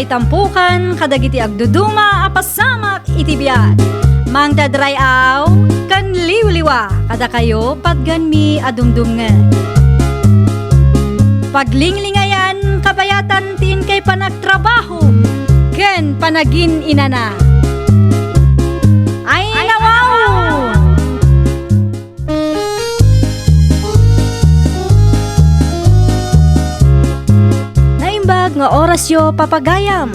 tampukan kadagiti agduduma apasamak iti biag. Mang dadrayaw kan liwliwa kada kayo patgan mi adumdumngan. Paglinglingayan kabayatan tin kay panagtrabaho ken panagin inana. Ay nawaw! Naimbag nga oras yo papagayam.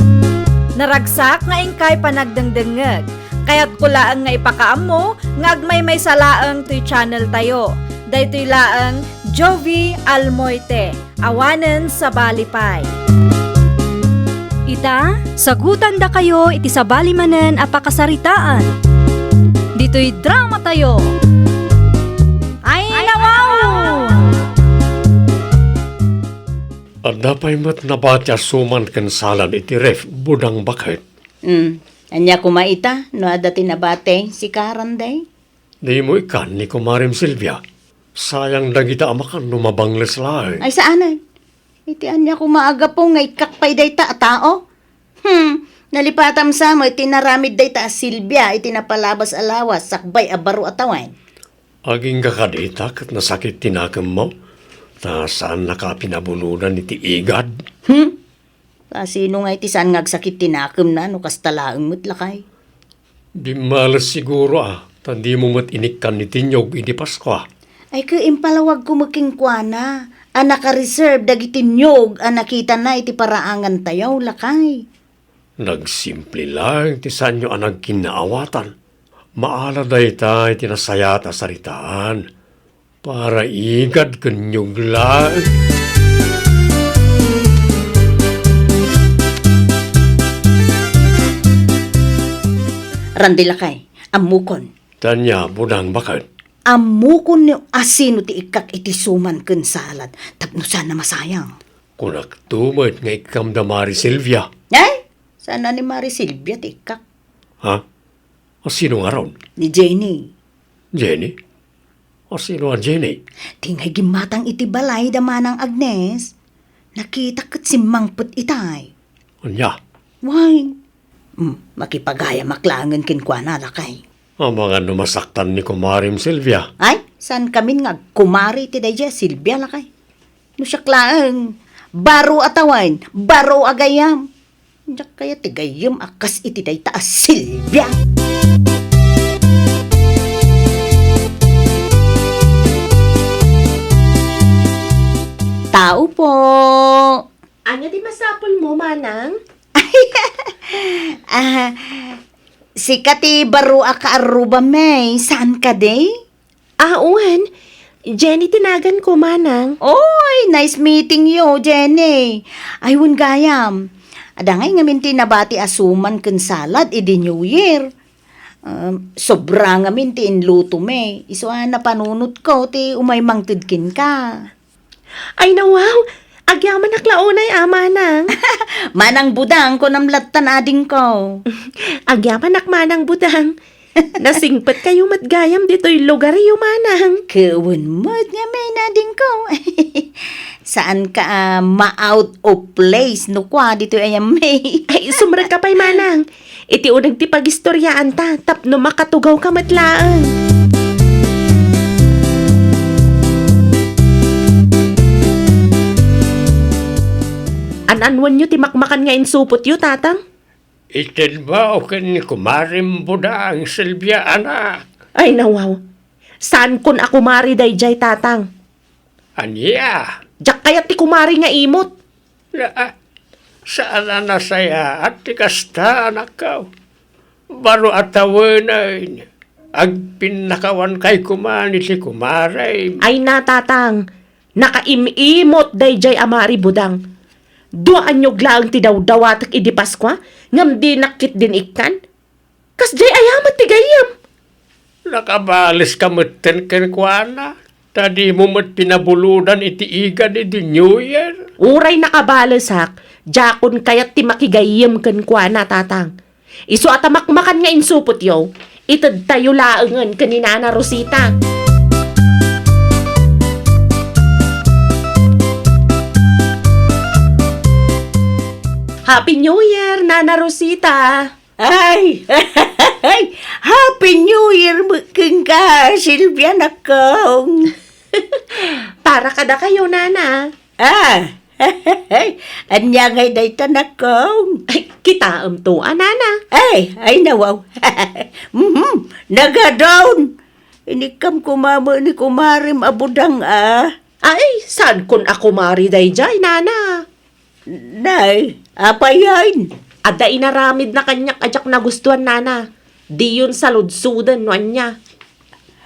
Naragsak nga ingkay panagdengdengeg. Kaya't kulaang nga ipakaam mo, ngagmay may salaang to'y channel tayo. Daytoy laang Jovi Almoite, awanen sa Balipay. Ita, sagutan da kayo iti sabali manen apakasaritaan. Dito'y drama tayo. Ay nawaw! At dapay mat nabatya suman ken salan iti ref budang bakit. Anya kumaita, no ada tinabate, si Karanday. Di mo ikan ni Kumarim Silvia. Sayang dagita amakan lumabangles lahay. Ay saanan? Iti anya kumaaga po nga ikakpay day ta tao. Nalipatam sa mo, itinaramid day ta Silvia, itinapalabas alawas, sakbay abaro atawan. Aging kakadita kat nasakit tinakam mo. Ta saan nakapinabunudan iti igad? Sino nga iti saan ngagsakit tinakam na, no kastalaang mutlakay. Di malas siguro Tandi mo mat inikkan ni Tinyog iti Pasko. Ay impalawag kumaking na. Naka-reserve dagiti nyog, nakita na iti paraangan tayaw, lakay. Nagsimple lang ti sanyo anag kinaawatan. Maala day ta iti nasayata saritaan. Para igad kanyog lang. Randi lakay, amukon. Tanya, budang bakit? Amukon ni asino ti ikak iti suman ken salad. Tapno sana masayang. Kunak tumot nga ikam da Mari Silvia. Ay, sana ni Mari Silvia ti ikak. Ha? O sino nga ron? Ni Jenny. Jenny? O sino nga Jenny? Tingay gimatang iti balay damanang Agnes. Nakita kat si Mangput itay. Anya? Why? Makipagaya maklangan kinkwana lakay. Ang mga numasaktan ni Kumarim Silvia. Ay, saan kami nga kumari ti dayja Silvia lakay. No siya klaang, baro atawan, baro agayam. Diyak kaya ti gayam akas iti day taas Silvia. Tao po. Anya di masapol mo, manang? Si Kati baro akaaruba may, saan ka day? Uwan. Jenny tinagan ko, manang. Oy, nice meeting you, Jenny. Ayun gayam. Adangay ngamin tinabati asuman ken salad idi New Year. Sobra ngamin ti inluto me. Iso na panunot ko ti umay mangtudkin ka. Ay nawaw. Agyaman naklaunay, manang. Manang budang ko namlatan ading ko. Agyaman nakmanang budang. Nasingpat kayo matgayam dito'y lugar yung manang. Kawan mo't nga may nading ko. Saan ka ma-out of place no kwa dito ayam may. Ay, sumrag ka pa'y manang. Iti unag ti pagistoryaan ta, tapno makatugaw ka matlaan. Anwan nyo ti makmakan nga insupot yu, tatang? Itin ba o ken ni Kumarim budang Silvia, anak? Ay, nawaw. Saan kun ako mari dayjay, tatang? Anya? Diyak kaya ti kumari nga imot. Saan na nasaya at tikasta, anak ka? Baro atawanan. Agpinakawan kay kumani si Kumarim. Ay na, tatang. Nakaimimot dayjay amari budang. Duaan nyo glaang ti daw-dawatak idi Paskwa, ngam di nakit din ikan. Kas jay ayamat ti gayam. Nakabalis ka maten ken kuana. Tadi mo mat pinabuludan iti igad iti New Year. Uray nakabalasak, jakon kayat ti makigayam ken kuana, tatang. Isu atamakmakan nga insupot yo, itad tayo laangan kanina na Rosita. Happy New Year, Nana Rosita! Ay, Happy New Year king ka, Silvia nakong. Para kada kayo, Nana. Anya ngay day tanakong. Ay, kita to, Nana. Ay nawaw. Nagadown. Inikam kumama ni kumarim abudang Ay, saan kun ako mariday-jay, Nana? Nay, apa yan? Ada inaramid na kanyak ajak na gustuhan, Nana. Di yun sa ludsudan, niya.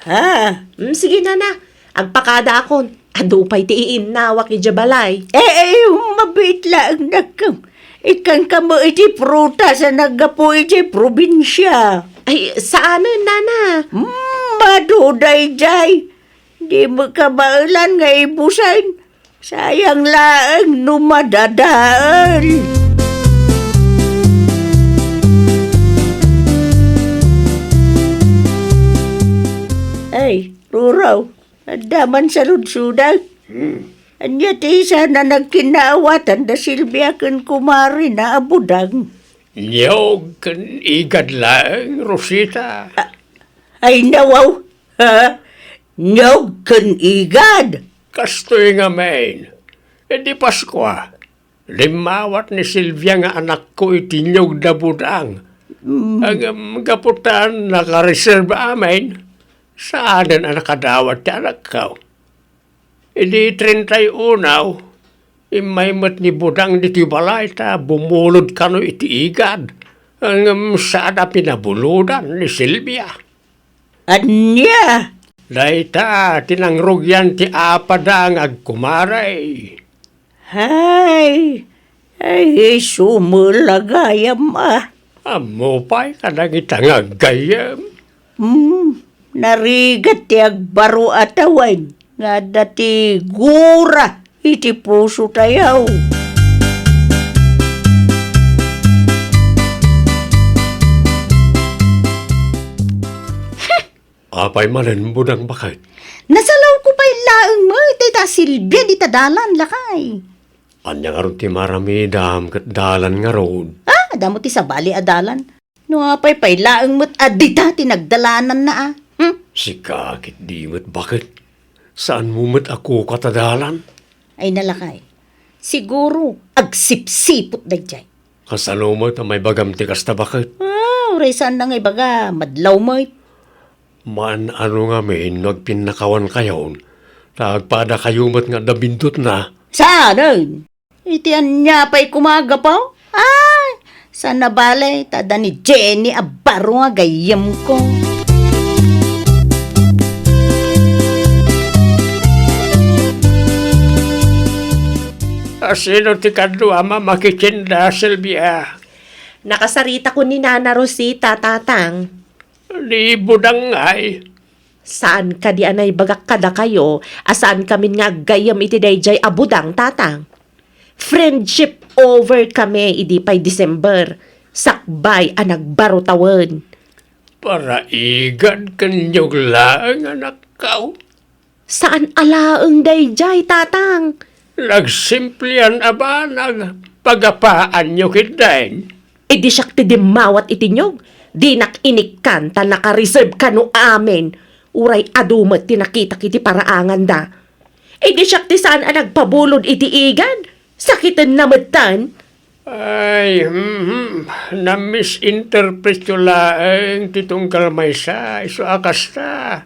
Ha? Sige, Nana. Agpakada akon. Adupay tiin nawa ki Jabalay. Mabit lang nakam. Ikan ka mo iti pruta sa nagapo iti probinsya. Ay, saanan, Nana? Maduday jay. Di mo ka maulan nga ibusan. Sayang laang numadadaan. Ay, Ruraw, daman sa ludsudag. Anya ti sana nagkinaawatan da Silvia kan kumari na abudang. Nyog kan igad lang, Rosita. Ay nawaw, ha? Nyog kan igad. Kastoy nga main. E di Paskwa. Limawat ni Silvia nga anak ko itinyog na budang. Ang kaputan nakareserve amin. Saan ang nakadawat ti anak ko? E di 31, imay mat ni budang di balay ta bumulod kano iti igad. Ang sada pinabuludan ni Silvia. Anya? Dayta, tinangrugyan ti apadang agkumaray. Ay, sumulagayam Amupay kadang itang agayam. Narigat ti agbaro atawan. Nga dati gura iti puso tayaw. Apay manen budang bakit? Nasalaw ko pa ilaang mo, tita Silvia, di tadalan lakay. Anya nga ron ti maramidam kat dalan nga ron. Damo ti sabali adalan. No apay pa ilaang mo't adita tinagdalanan na Si kakit di mo't bakit? Saan mo mo't ako katadalan? Ay nalakay. Siguro, agsipsipot da jay. Kasano mo ta may bagam ti kasta bakit? Uray saan na ngay baga, madlaw mo. Man ano nga min, nagpinakawan kayon. Tagpada kayo mo't nga dabindot na. Saan? Itian niya pa'y kumaga pa? Ay, sana balay, tada ni Jenny abaro nga gayam ko. Sino ti kadwa mamakichinda, Silvia? Nakasarita ko ni Nana Rosita, tatang. Di budang ay. Saan ka di anay bagak kada kayo, asaan kami nga gayam iti dayjay abudang, tatang. Friendship over kami, idi pa'y December. Sakbay ang nagbaro tawon. Para igad kanyog lang anak kau. Saan alaang dayjay, tatang? Nagsimplian aba nagpagapaan nyo kidain. Idi siyak ti dimawat itinyog. Di nakinik kan ta naka-reserve ka no amin. Uray adumat ti nakita kiti paraangan da. Idi siyak ti saan ang nagpabulod iti igan. Sakitan namatan. Ay, na-misinterpret ko lang titong kalmaysa. Iso akas ta.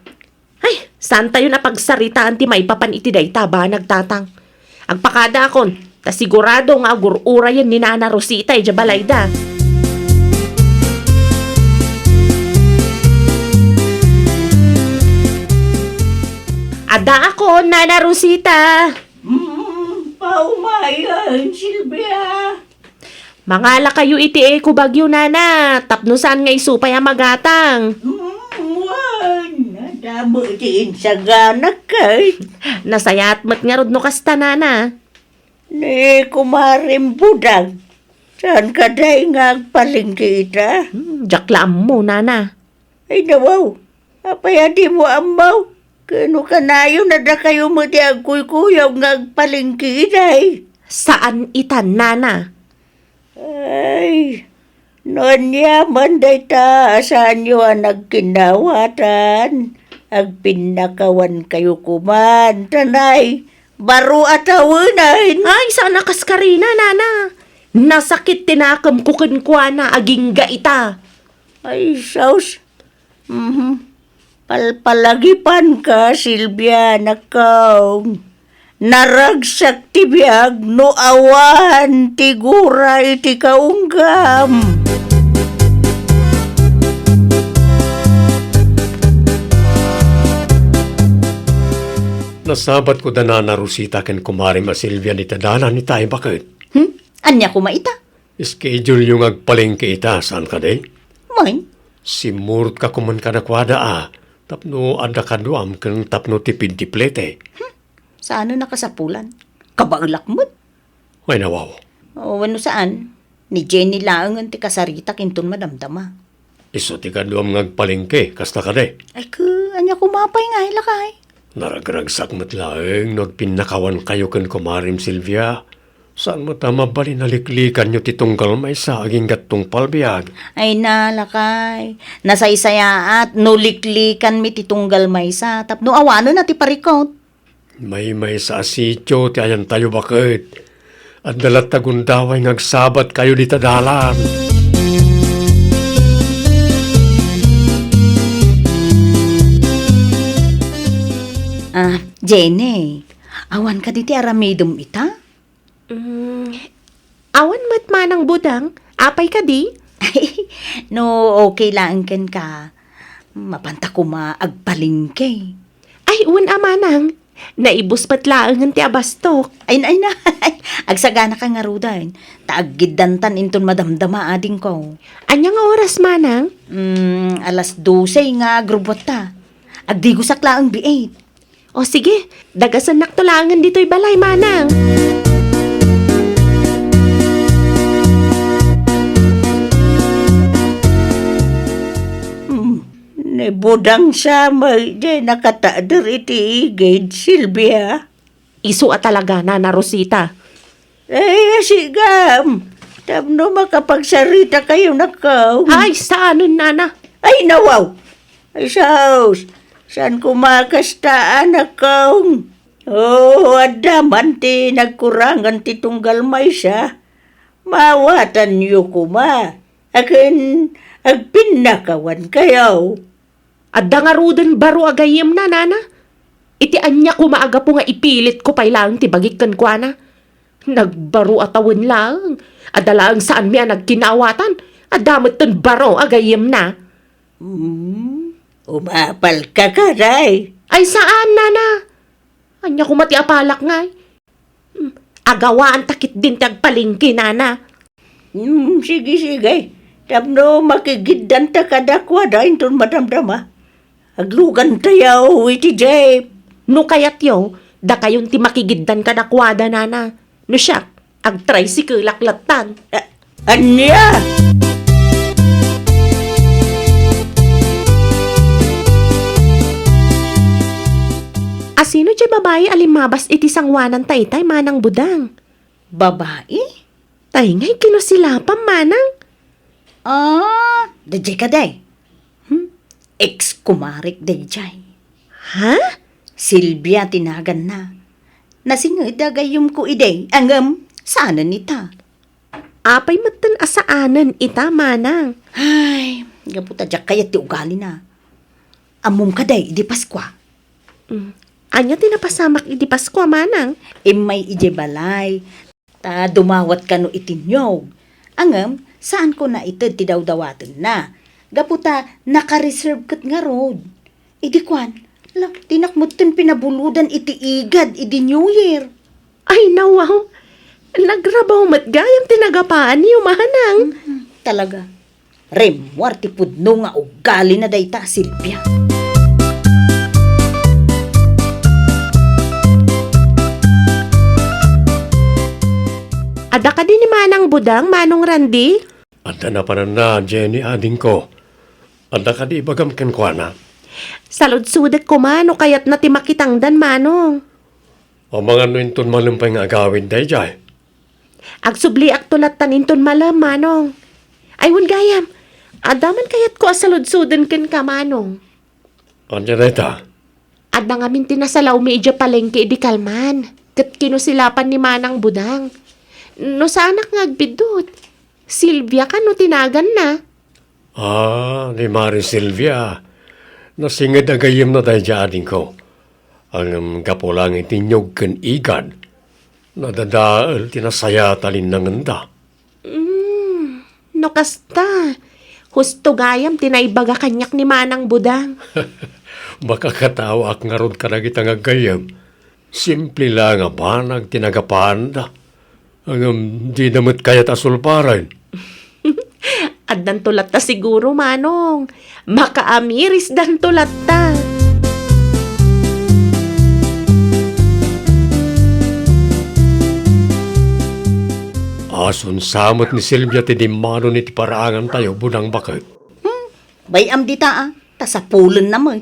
Ay, saan tayo napagsaritaan ti may papan iti dayta ba nagtatang? Agpakada akon, ta sigurado nga agurura yan ni Nana Rosita Jabalayda. Ada ako, Nana Rosita. Paumayan, Silvia. Mangala kayo iti ko bagyo, Nana. Tapnusan nga isupay ang magatang. Nadamo diin sa ganak kay. Nasayat mat nga rod no kasta, Nana. Ni kumarim budang. Saan ka day nga agpalingki ita? Jaklam mo, Nana. Ay nawaw. Apaya di mo amaw. Kano kanayo na da kayo mo di agkuy-kuyaw nga agpalingki day. Saan itan, Nana? Ay, noon yaman day ta, saan nyo ang nagkinawatan? Ang pinakawan kayo kuman, tanay, baro at awunan. Ay, sana kaskarina, nana. Nasakit tinakam ko na aging gaita. Ay, saus. Palpalagipan ka, Silvia, nakaw. Naragsak tibiyag no awan, tigura iti kaunggam. Nasabat ko da na Rosita ken kumari ma Silvia ni tadana ni tayo bakit? Anya kumaita? Schedule yung agpalengke ita, saan ka de? Moin. Simurot ka kuman ka nakwada tapno ada ka duam ken tapno tipid ti plete. Saan nakasapulan? Kabaulak mo? Ay nawaw. O ano saan? Ni Jenny lang ang ti kasarita kinton madamdama. Iso ti ka duam ngagpalengke, kasta ka de. Ay anya kumapay nga ilakay. Naragragsak mo't laeng not pinakawan kayo ken kumarim Silvia. Saan mo tama bali naliklikan nyo titunggal may sa aging gatong palbiag? Ay nalakay. Nasaysaya at nuliklikan mi titunggal maysa. Tapno awano na ti parikot. May sa sityo ti ayan tayo bakit? At dalat tagundaway ngagsabat kayo di tadalan. Jenny, awan ka diti aramidom ita? Awan mat manang budang, apay ka di? No, okay lang ken ka. Mapanta ko maagpalingke. Ay, uwan amanang. Naibus pat laang ti abastok. Ay na. Agsagana ka nga rudan. Taaggidantan inton madamdama ading ko. Anya nga oras manang? Alas 12 nga grubot ta. Agdigo sakla ang B8. O sige, dagasan naktulangan dito'y balay manang. Nebudang sa may di nakataader iti igid, Silvia. Isu at talaga, Nana Rosita. Ay, asigam. Tapno makapagsarita kayo nakaw. Ay, saan nun, Nana? Ay, nawaw. Ay, saus. Saan kumakastaan nakaw? Oh, adaman ti nagkurangan ti tunggal may siya. Mawatan niyo kuma. Akin, agpinakawan kayo. Adda nga rudan baro agayem na, Nana. Iti anya ko maaga po nga ipilit ko pay lang ti bagikan ko na. Nagbaro atawin lang. Adda lang saan miya nagkinawatan. Adamot ton baro agayem na. Umapal ka karay. Ay saan, Nana? Anya ko mati apalak nga. Agawaan takit din tagpalingki, Nana. Sige. Tapno makigiddan ta kadakwa dahin ton madamdama. Aglugan tayo, iti Jay. No kayat yo, da kayon ti makigiddan kadakwada, Nana. No siya, ag-tricycle laklatan. Anya? Asino di babae alimabas iti sangwanan taytay manang budang? Babae? Tay ngay kinusilapam manang. Dajay ka day. Ex-kumarik dajay. Ha? Silvia tinagan na. Nasingay dagayom ko iday. Angam, sana nita. Apay matan asaanan ita manang. Ay, gaputa jak kaya ti ugali na. Amom ka day, di Paskwa. Anya tinapasamak iti Pasko manang. May ije balay. Ta dumawat ka no itinyog. Angam, saan ko na ito ti dawdawatan na. Gaputa, naka-reserve kat nga road. Idi kwan, tinakmutin pinabuludan iti igad, idi New Year. Ay nawaw. Nagrabaw matgayang tinagapaan niyo manang. Talaga. Remwar ti pudno nga ugali na dayta, Silvia. Ada ka din ni manang budang, manong Randy? Anda na pa na, Jenny, ading ko. Anda ka di bagam ken kwa na. Salud-sudet ko mano kayat na timakitangdan manong. O mga nuinton malumpay nga agawin day jay. Agsubli ak tulat taninton malam, manong. Ayun gayam, adaman kayat ko asaludsudan ken ka, manong. Anya na ita? Adda nga min tinasalaw mi ija palengke di kalman. Kat kinusilapan ni Manang Budang. No sanak nga agbidot. Silvia ka no tinagan na. Ni Mari Silvia. Nasingid agayim na tayo dyan ko. Ang kapulang itinyog ken igad. Nadadaal tinasaya talin ng anda. No kasta. Husto gayam tinaibaga kanyak ni Manang Budang. Makakatawa ak nga ron ka na kitang agayim. Simple lang nga banag tinagapaan da. Ang di namit kayat asulparan. Addan tulat ta siguro, manong. Makaamiris dan tulat ta. Ason samot ni Silvia ti dimano ni ti paraangan tayo budang bakit. Bayam di ta, tasapulan na mo.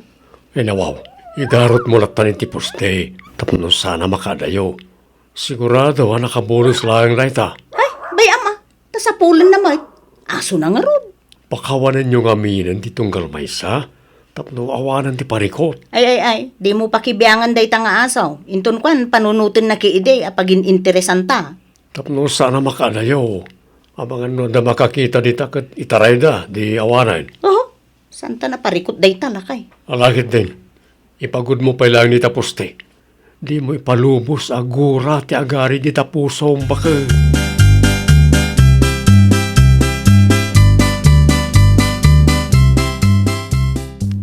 Nawaw, igarot mo latan ti poste. Tapno sana makadayo. Sigurado nakabulos lang na ita. Ay, bayam tasapulan na mo. Aso na nga ron. Pakawanan nyo nga minan ti tunggal maysa. Tapno awanan ti parikot. Ay, di mo pakibiyangan day ta nga asaw. Inton kwan, panunutin na kiide, apagin interesanta. Tapno sana makadayo. Abangan no da makakita di takat itaray da, di awanan. Oh, santa na parikot day talakay. Alakit din. Ipagod mo pa lang ni taposte. Di mo ipalubos agura ti agari di tapusong bakit.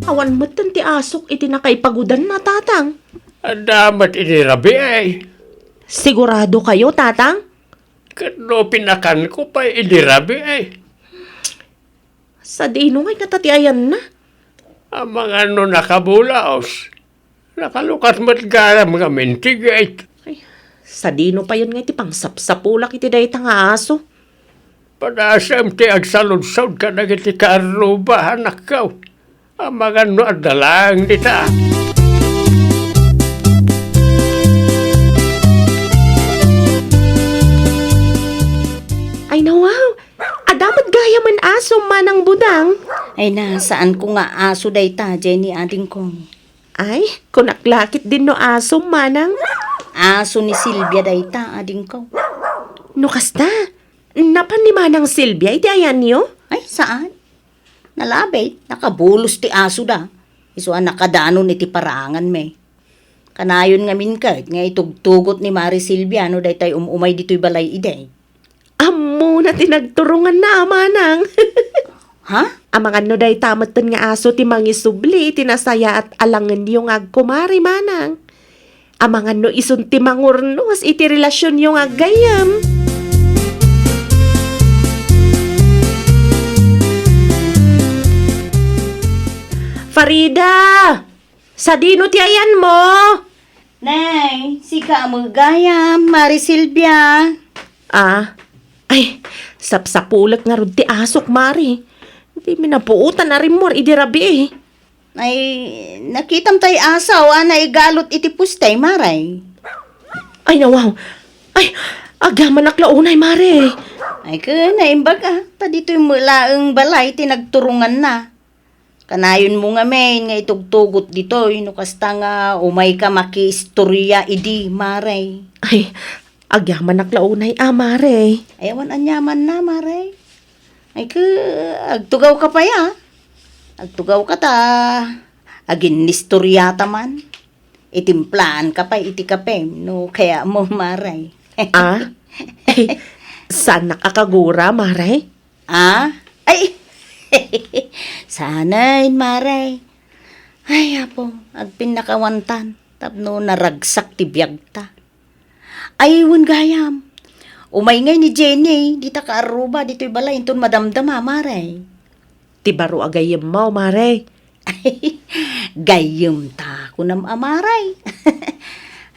Awan mo ti asok iti nakaipagudan na, tatang. Damat inirabi ay. Sigurado kayo, tatang? Kano pinakan ko pa inirabi ay. Sa dino ngay natatiayan na. Ang mga nakabulaos. Nakalukat mo't gara mga mentigay. Sa dino pa yun nga iti pang sapsapulak iti dayta nga aso. Padasam ti agsalud-sud ka na iti karubahan nakaw. Ang mga adalang dita. Ay nawaw, adamat gaya man aso Manang Budang. Ay na, saan ko nga aso day ta, Jenny ading kong. Ay, kunaklakit din no aso Manang. Aso ni Silvia day ta, ading ko. No kasta, napan ni Manang Silvia, iti ayan niyo? Ay, saan? Nalabay, nakabulos ti aso da. Isuan nakadanon iti parangan me. Kanayon nga min ka, nga itugtugot ni Mari Silvia, no day tayo umay dito'y balay iday. Amo na tinagturungan na, Manang. Ha? Amangan no day tamatan nga aso ti mangisubli, tinasaya at alangan yung agkumari, Manang. Amangan no isun ti mangurnos, iti relasyon yung agayam. Farida! Sa dino ti ayan mo? Nay, si Kamugaya, Mari Silvia. Ay, sapsapulak nga ron ti asok, Mari. Hindi minapuutan na rin mo, idirabi eh. Ay, nakitam tayo asaw, na igalot iti pustay, Maray. Ay, nawaw. Ay, agaman naklaunay, Mari. Ay, naimbag ta dito'y mulaang balay, tinagturungan na. Kanayon mo nga men, nga itugtugot dito, inukasta nga umay ka maki-istorya idi, Maray. Ay, agyaman naklaunay, Mari. Ayawan anyaman na, Maray. Ay agtugaw ka pa ya. Agtugaw ka ta. Agin nistoryata man. Itimplaan ka pa, iti kape. No, kaya mo, Maray. Ay, saan nakakagura, Mari? Ay, sanay, Maray. Ay, apo, agpinakawantan. Tapno naragsak ti biyagta. Ay, gayam. Umay ngay ni Jenny, di ta kaaruba, dito'y balay, inton madamdama, Maray. Ti baro agayam mo, Mari. Ay, gayam ta, kunam amaray.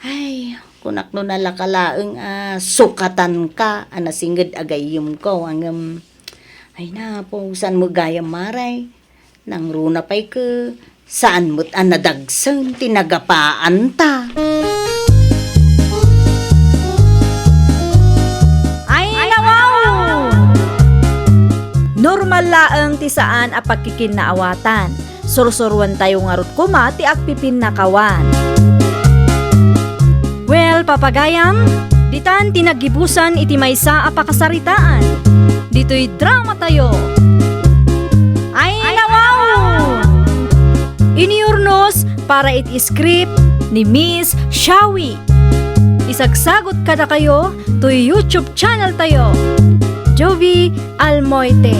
Ay, kunak no nalakalaeng sukatan ka, anasingid agayam ko, ang ay na po, saan mo gayam, Maray? Nang runa pa'y ka, saan mo't anadagsan, tinagapaan ta. laeng ti saan a pagkikinnaawatan. Sursuruan tayo nga rut kuma ti agpipin na kawan. Well, papagayam, ditan tinagibusan iti maysa a pakasaritaan. Dito'y drama tayo. Ay, nawaw! Iniurnos para iti script ni Miss Shawi. Isagsagot kada kayo to YouTube channel tayo, Jovi Almoite.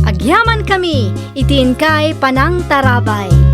Agyaman kami, itin kay Panang Tarabay.